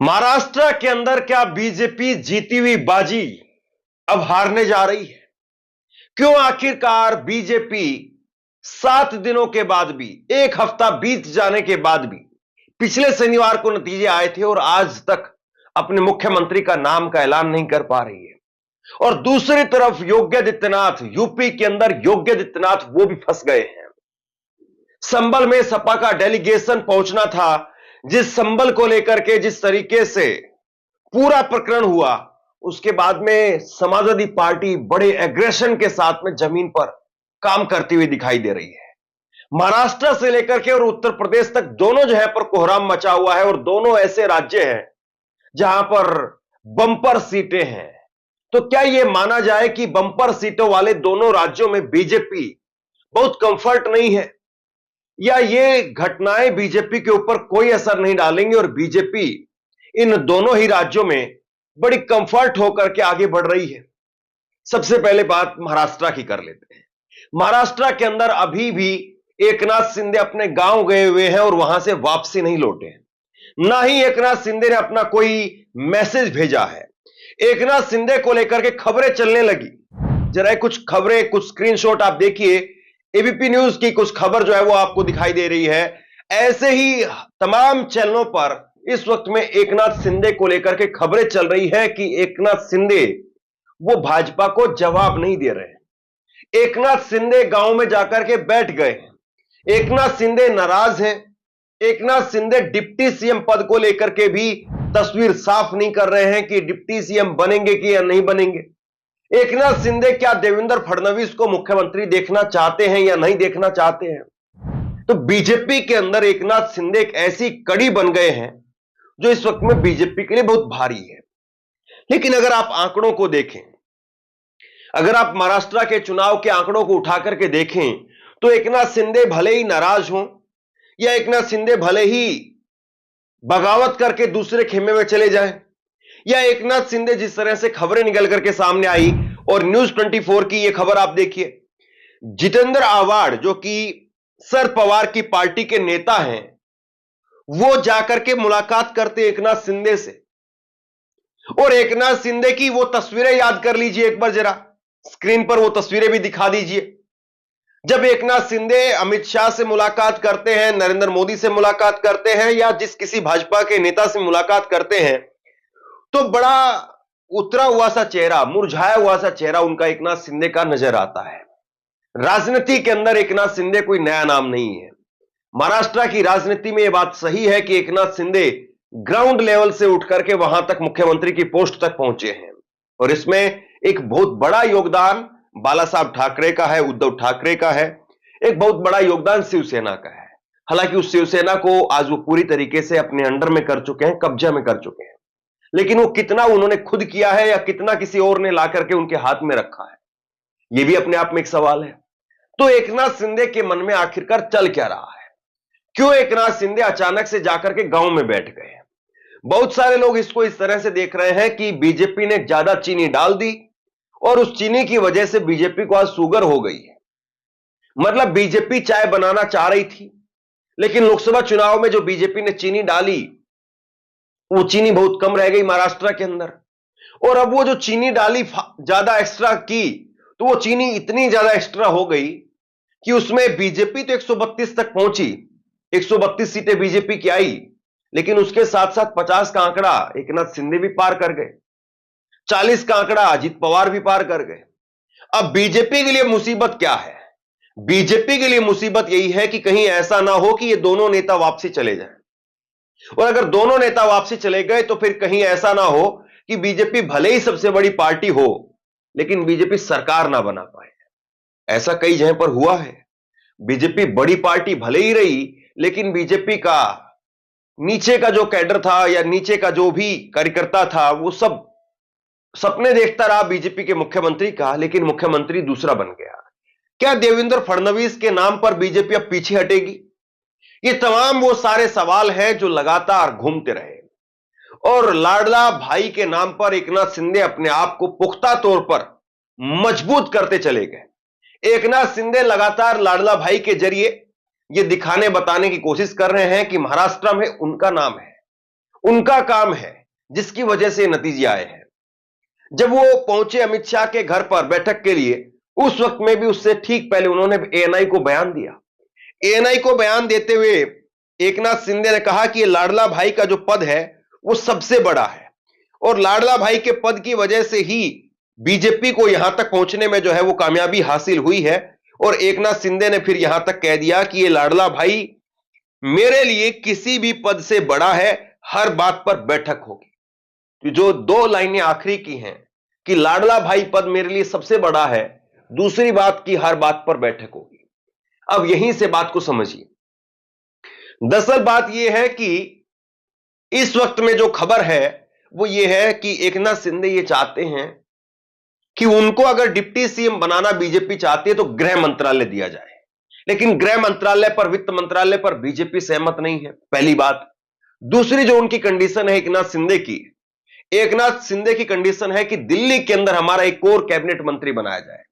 महाराष्ट्र के अंदर क्या बीजेपी जीती हुई बाजी अब हारने जा रही है? क्यों आखिरकार बीजेपी 7 दिनों के बाद भी, एक हफ्ता बीत जाने के बाद भी, पिछले शनिवार को नतीजे आए थे और आज तक अपने मुख्यमंत्री का नाम का ऐलान नहीं कर पा रही है। और दूसरी तरफ योगी आदित्यनाथ, यूपी के अंदर योगी आदित्यनाथ वो भी फंस गए हैं। संभल में सपा का डेलीगेशन पहुंचना था, जिस संभल को लेकर के जिस तरीके से पूरा प्रकरण हुआ, उसके बाद में समाजवादी पार्टी बड़े एग्रेशन के साथ में जमीन पर काम करती हुई दिखाई दे रही है। महाराष्ट्र से लेकर के और उत्तर प्रदेश तक दोनों जो है पर कोहराम मचा हुआ है और दोनों ऐसे राज्य हैं जहां पर बंपर सीटें हैं। तो क्या यह माना जाए कि बंपर सीटों वाले दोनों राज्यों में बीजेपी बहुत कंफर्ट नहीं है, या ये घटनाएं बीजेपी के ऊपर कोई असर नहीं डालेंगे और बीजेपी इन दोनों ही राज्यों में बड़ी कंफर्ट होकर के आगे बढ़ रही है? सबसे पहले बात महाराष्ट्र की कर लेते हैं। महाराष्ट्र के अंदर अभी भी एकनाथ शिंदे अपने गांव गए हुए हैं और वहां से वापसी नहीं लौटे हैं। ना ही एकनाथ शिंदे ने अपना कोई मैसेज भेजा है। एकनाथ शिंदे को लेकर के खबरें चलने लगी। जरा कुछ खबरें, कुछ स्क्रीनशॉट आप देखिए। एबीपी न्यूज की कुछ खबर जो है वो आपको दिखाई दे रही है। ऐसे ही तमाम चैनलों पर इस वक्त में एकनाथ शिंदे को लेकर के खबरें चल रही है कि एकनाथ शिंदे वो भाजपा को जवाब नहीं दे रहे हैं। एकनाथ शिंदे गांव में जाकर के बैठ गए हैं। एकनाथ शिंदे नाराज हैं। एकनाथ शिंदे डिप्टी सीएम पद को लेकर के भी तस्वीर साफ नहीं कर रहे हैं कि डिप्टी सीएम बनेंगे कि या नहीं बनेंगे। एकनाथ शिंदे क्या देवेंद्र फडणवीस को मुख्यमंत्री देखना चाहते हैं या नहीं देखना चाहते हैं? तो बीजेपी के अंदर एकनाथ शिंदे एक ऐसी कड़ी बन गए हैं जो इस वक्त में बीजेपी के लिए बहुत भारी है। लेकिन अगर आप आंकड़ों को देखें, अगर आप महाराष्ट्र के चुनाव के आंकड़ों को उठा करके देखें, तो एकनाथ शिंदे भले ही नाराज हों या एकनाथ शिंदे भले ही बगावत करके दूसरे खेमे में चले जाएं, या एकनाथ शिंदे जिस तरह से खबरें निकल करके सामने आई, और न्यूज 24 की यह खबर आप देखिए, जितेंद्र आव्हाड जो कि शरद पवार की पार्टी के नेता हैं, वो जाकर के मुलाकात करते एकनाथ शिंदे से। और एकनाथ शिंदे की वो तस्वीरें याद कर लीजिए एक बार, जरा स्क्रीन पर वो तस्वीरें भी दिखा दीजिए। जब एकनाथ शिंदे अमित शाह से मुलाकात करते हैं, नरेंद्र मोदी से मुलाकात करते हैं, या जिस किसी भाजपा के नेता से मुलाकात करते हैं, तो बड़ा उतरा हुआ सा चेहरा, मुरझाया हुआ सा चेहरा उनका एकनाथ शिंदे का नजर आता है। राजनीति के अंदर एकनाथ शिंदे कोई नया नाम नहीं है। महाराष्ट्र की राजनीति में यह बात सही है कि एकनाथ शिंदे ग्राउंड लेवल से उठकर के वहां तक मुख्यमंत्री की पोस्ट तक पहुंचे हैं, और इसमें एक बहुत बड़ा योगदान बाला साहब ठाकरे का है, उद्धव ठाकरे का है। एक बहुत बड़ा योगदान शिवसेना का है। हालांकि उस शिवसेना को आज वो पूरी तरीके से अपने अंडर में कर चुके हैं, कब्जा में कर चुके हैं, लेकिन वो कितना उन्होंने खुद किया है या कितना किसी और ने ला करके उनके हाथ में रखा है, यह भी अपने आप में एक सवाल है। तो एकनाथ शिंदे के मन में आखिरकार चल क्या रहा है? क्यों एकनाथ शिंदे अचानक से जाकर के गांव में बैठ गए? बहुत सारे लोग इसको इस तरह से देख रहे हैं कि बीजेपी ने ज्यादा चीनी डाल दी और उस चीनी की वजह से बीजेपी को आज शुगर हो गई है। मतलब बीजेपी चाय बनाना चाह रही थी, लेकिन लोकसभा चुनाव में जो बीजेपी ने चीनी डाली, वो चीनी बहुत कम रह गई महाराष्ट्र के अंदर। और अब वो जो चीनी डाली ज्यादा एक्स्ट्रा की, तो वो चीनी इतनी ज्यादा एक्स्ट्रा हो गई कि उसमें बीजेपी तो 132 तक पहुंची, 132 सीटें बीजेपी की आई, लेकिन उसके साथ साथ 50 का आंकड़ा एकनाथ शिंदे भी पार कर गए, 40 का आंकड़ा अजित पवार भी पार कर गए। अब बीजेपी के लिए मुसीबत क्या है? बीजेपी के लिए मुसीबत यही है कि कहीं ऐसा ना हो कि ये दोनों नेता वापसी चले जाएं, और अगर दोनों नेता वापसी चले गए तो फिर कहीं ऐसा ना हो कि बीजेपी भले ही सबसे बड़ी पार्टी हो, लेकिन बीजेपी सरकार ना बना पाए। ऐसा कई जगह पर हुआ है। बीजेपी बड़ी पार्टी भले ही रही, लेकिन बीजेपी का नीचे का जो कैडर था या नीचे का जो भी कार्यकर्ता था, वो सब सपने देखता रहा बीजेपी के मुख्यमंत्री का, लेकिन मुख्यमंत्री दूसरा बन गया। क्या देवेंद्र फडणवीस के नाम पर बीजेपी अब पीछे हटेगी? ये तमाम वो सारे सवाल हैं जो लगातार घूमते रहे, और लाडला भाई के नाम पर एकनाथ शिंदे अपने आप को पुख्ता तौर पर मजबूत करते चले गए। एकनाथ शिंदे लगातार लाडला भाई के जरिए ये दिखाने बताने की कोशिश कर रहे हैं कि महाराष्ट्र में उनका नाम है, उनका काम है, जिसकी वजह से नतीजे आए हैं। जब वो पहुंचे अमित शाह के घर पर बैठक के लिए, उस वक्त में भी उससे ठीक पहले उन्होंने एएनआई को बयान दिया। एएनआई को बयान देते हुए एकनाथ शिंदे ने कहा कि ये लाडला भाई का जो पद है वो सबसे बड़ा है, और लाडला भाई के पद की वजह से ही बीजेपी को यहां तक पहुंचने में जो है वो कामयाबी हासिल हुई है। और एकनाथ शिंदे ने फिर यहां तक कह दिया कि ये लाडला भाई मेरे लिए किसी भी पद से बड़ा है, हर बात पर बैठक होगी। जो दो लाइनें आखिरी की हैं कि लाडला भाई पद मेरे लिए सबसे बड़ा है, दूसरी बात की हर बात पर बैठक होगी। अब यहीं से बात को समझिए। दरअसल बात यह है कि इस वक्त में जो खबर है वो ये है कि एकनाथ शिंदे ये चाहते हैं कि उनको अगर डिप्टी सीएम बनाना बीजेपी चाहती है तो गृह मंत्रालय दिया जाए, लेकिन गृह मंत्रालय पर, वित्त मंत्रालय पर बीजेपी सहमत नहीं है, पहली बात। दूसरी जो उनकी कंडीशन है एकनाथ शिंदे की कंडीशन है कि दिल्ली के अंदर हमारा एक और कैबिनेट मंत्री बनाया जाए।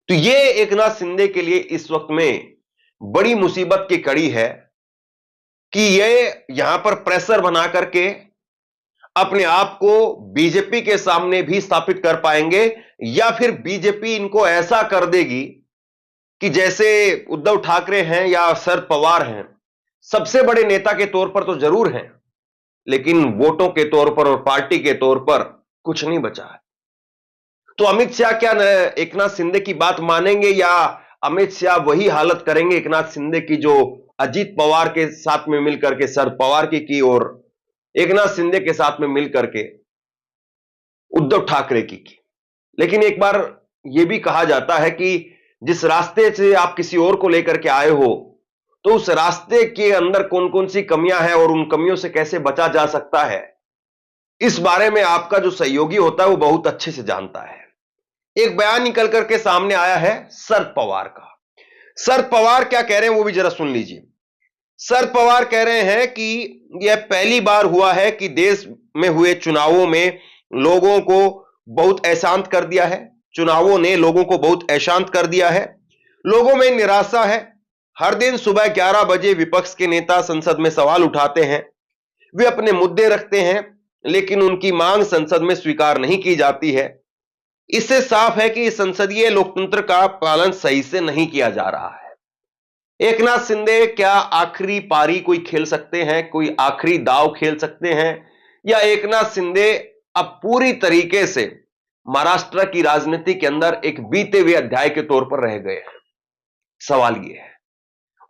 तो यह एकनाथ शिंदे के लिए इस वक्त में बड़ी मुसीबत की कड़ी है कि यह यहां पर प्रेशर बना करके अपने आप को बीजेपी के सामने भी स्थापित कर पाएंगे, या फिर बीजेपी इनको ऐसा कर देगी कि जैसे उद्धव ठाकरे हैं या शरद पवार हैं, सबसे बड़े नेता के तौर पर तो जरूर हैं, लेकिन वोटों के तौर पर और पार्टी के तौर पर कुछ नहीं बचा है। तो अमित शाह क्या एकनाथ शिंदे की बात मानेंगे, या अमित शाह वही हालत करेंगे एकनाथ शिंदे की जो अजीत पवार के साथ में मिलकर के शरद पवार की और एकनाथ शिंदे के साथ में मिलकर के उद्धव ठाकरे की। लेकिन एक बार यह भी कहा जाता है कि जिस रास्ते से आप किसी और को लेकर के आए हो, तो उस रास्ते के अंदर कौन कौन सी कमियां हैं और उन कमियों से कैसे बचा जा सकता है, इस बारे में आपका जो सहयोगी होता है वो बहुत अच्छे से जानता है। एक बयान निकल करके सामने आया है शरद पवार का। शरद पवार क्या कह रहे हैं वो भी जरा सुन लीजिए। शरद पवार कह रहे हैं कि यह पहली बार हुआ है कि देश में हुए चुनावों में लोगों को बहुत अशांत कर दिया है। चुनावों ने लोगों को बहुत अशांत कर दिया है। लोगों में निराशा है। हर दिन सुबह 11 बजे विपक्ष के नेता संसद में सवाल उठाते हैं, वे अपने मुद्दे रखते हैं, लेकिन उनकी मांग संसद में स्वीकार नहीं की जाती है। इससे साफ है कि संसदीय लोकतंत्र का पालन सही से नहीं किया जा रहा है। एकनाथ शिंदे क्या आखिरी पारी कोई खेल सकते हैं, कोई आखिरी दाव खेल सकते हैं, या एकनाथ शिंदे अब पूरी तरीके से महाराष्ट्र की राजनीति के अंदर एक बीते हुए अध्याय के तौर पर रह गए हैं? सवाल यह है।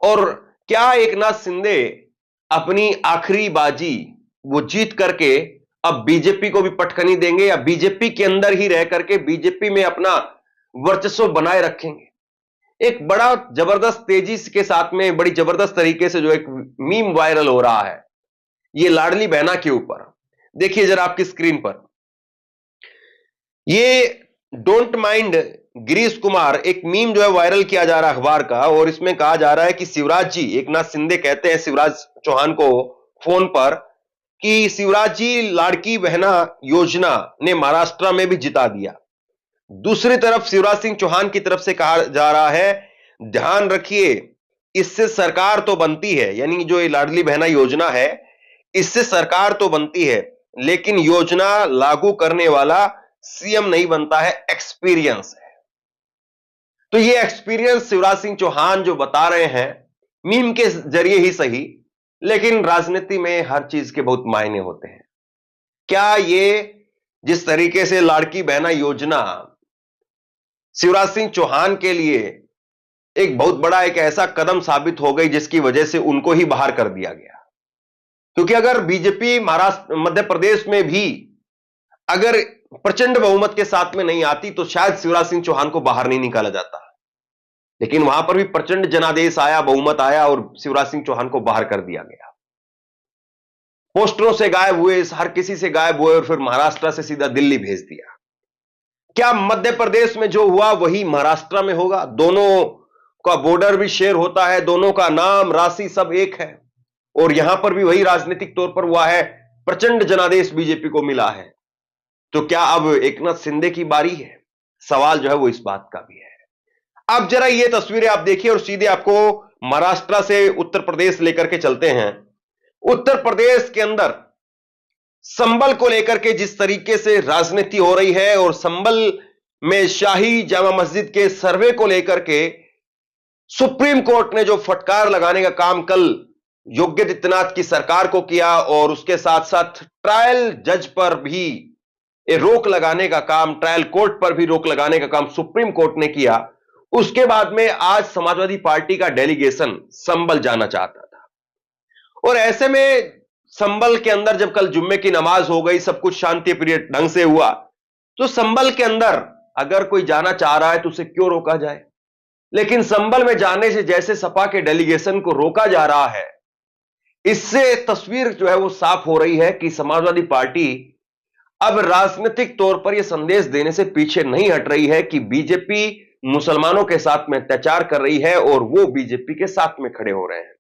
और क्या एकनाथ शिंदे अपनी आखिरी बाजी वो जीत करके अब बीजेपी को भी पटखनी देंगे, या बीजेपी के अंदर ही रह करके बीजेपी में अपना वर्चस्व बनाए रखेंगे? एक बड़ा जबरदस्त तेजी के साथ में, बड़ी जबरदस्त तरीके से जो एक मीम वायरल हो रहा है ये लाडली बहना के ऊपर, देखिए जरा आपकी स्क्रीन पर। ये डोंट माइंड गिरीश कुमार एक मीम जो है वायरल किया जा रहा है अखबार का, और इसमें कहा जा रहा है कि शिवराज जी, एकनाथ शिंदे कहते हैं शिवराज चौहान को फोन पर कि शिवराज जी लाड़की बहना योजना ने महाराष्ट्र में भी जिता दिया। दूसरी तरफ शिवराज सिंह चौहान की तरफ से कहा जा रहा है, ध्यान रखिए इससे सरकार तो बनती है, यानी जो ये लाडली बहना योजना है इससे सरकार तो बनती है, लेकिन योजना लागू करने वाला सीएम नहीं बनता है, एक्सपीरियंस है। तो ये एक्सपीरियंस शिवराज सिंह चौहान जो बता रहे हैं मीम के जरिए ही सही, लेकिन राजनीति में हर चीज के बहुत मायने होते हैं। क्या ये जिस तरीके से लाड़की बहना योजना शिवराज सिंह चौहान के लिए एक बहुत बड़ा एक ऐसा कदम साबित हो गई जिसकी वजह से उनको ही बाहर कर दिया गया? क्योंकि अगर बीजेपी महाराष्ट्र, मध्य प्रदेश में भी अगर प्रचंड बहुमत के साथ में नहीं आती तो शायद शिवराज सिंह चौहान को बाहर नहीं निकाला जाता, लेकिन वहां पर भी प्रचंड जनादेश आया, बहुमत आया और शिवराज सिंह चौहान को बाहर कर दिया गया। पोस्टरों से गायब हुए, हर किसी से गायब हुए और फिर महाराष्ट्र से सीधा दिल्ली भेज दिया। क्या मध्य प्रदेश में जो हुआ वही महाराष्ट्र में होगा? दोनों का बॉर्डर भी शेयर होता है, दोनों का नाम, राशि सब एक है, और यहां पर भी वही राजनीतिक तौर पर हुआ है, प्रचंड जनादेश बीजेपी को मिला है। तो क्या अब एकनाथ शिंदे की बारी है? सवाल जो है वो इस बात का भी है। अब जरा ये तस्वीरें आप देखिए और सीधे आपको महाराष्ट्र से उत्तर प्रदेश लेकर के चलते हैं। उत्तर प्रदेश के अंदर संभल को लेकर के जिस तरीके से राजनीति हो रही है और संभल में शाही जामा मस्जिद के सर्वे को लेकर के सुप्रीम कोर्ट ने जो फटकार लगाने का काम कल योगी आदित्यनाथ की सरकार को किया और उसके साथ साथ ट्रायल जज पर भी रोक लगाने का काम, ट्रायल कोर्ट पर भी रोक लगाने का काम सुप्रीम कोर्ट ने किया। उसके बाद में आज समाजवादी पार्टी का डेलीगेशन संभल जाना चाहता था और ऐसे में संभल के अंदर जब कल जुम्मे की नमाज हो गई, सब कुछ शांति प्रिय ढंग से हुआ, तो संभल के अंदर अगर कोई जाना चाह रहा है तो उसे क्यों रोका जाए। लेकिन संभल में जाने से जैसे सपा के डेलीगेशन को रोका जा रहा है, इससे तस्वीर जो है वो साफ हो रही है कि समाजवादी पार्टी अब राजनीतिक तौर पर यह संदेश देने से पीछे नहीं हट रही है कि बीजेपी मुसलमानों के साथ में अत्याचार कर रही है और वो बीजेपी के साथ में खड़े हो रहे हैं।